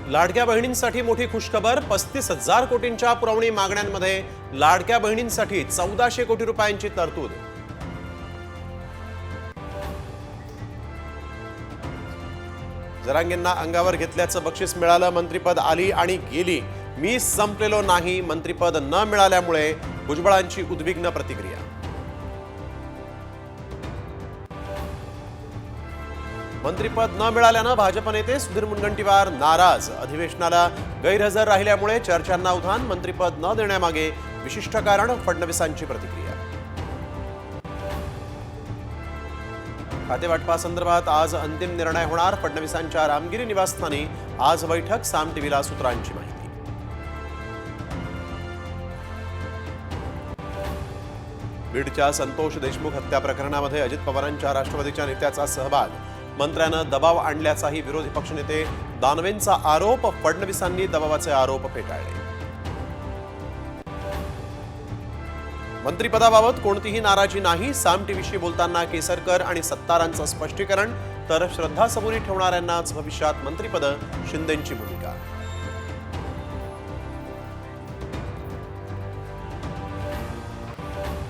लाडक्या बहिणींसाठी मोठी खुशखबर. 35,000 कोटींच्या पुरवणी मागण्यांमध्ये लाडक्या बहिणींसाठी 1400 कोटी रुपयांची तरतूद. जरांगेंना अंगावर घेतल्याचं बक्षीस मिळालं. मंत्रिपद आली आणि गेली. मी संपलेलो नाही. मंत्रिपद न मिळाल्यामुळे भुजबळांची उद्विग्न प्रतिक्रिया. मंत्रिपद न मिळाल्यानं भाजप नेते सुधीर मुनगंटीवार नाराज. अधिवेशनाला गैरहजर राहिल्यामुळे चर्चांना उधाण. मंत्रिपद न देण्यामागे विशिष्ट कारण. फडणवीसांची प्रतिक्रिया. खातेवाटपासंदर्भात आज अंतिम निर्णय होणार. फडणवीसांच्या रामगिरी निवासस्थानी आज बैठक. साम टीव्हीला सूत्रांची माहिती. बीडच्या संतोष देशमुख हत्या प्रकरणामध्ये अजित पवारांच्या राष्ट्रवादीच्या नेत्याचा सहभाग. मंत्र्यानं दबाव आणल्याचाही विरोधी पक्षनेते दानवेंचा आरोप. फडणवीसांनी दबावाचे आरोप फेटाळले. मंत्रिपदाबाबत कोणतीही नाराजी नाही. साम टीव्हीशी बोलताना केसरकर आणि सत्तारांचं स्पष्टीकरण. तर श्रद्धा सबुरी ठेवणाऱ्यांनाच भविष्यात मंत्रिपद. शिंदेंची भूमिका.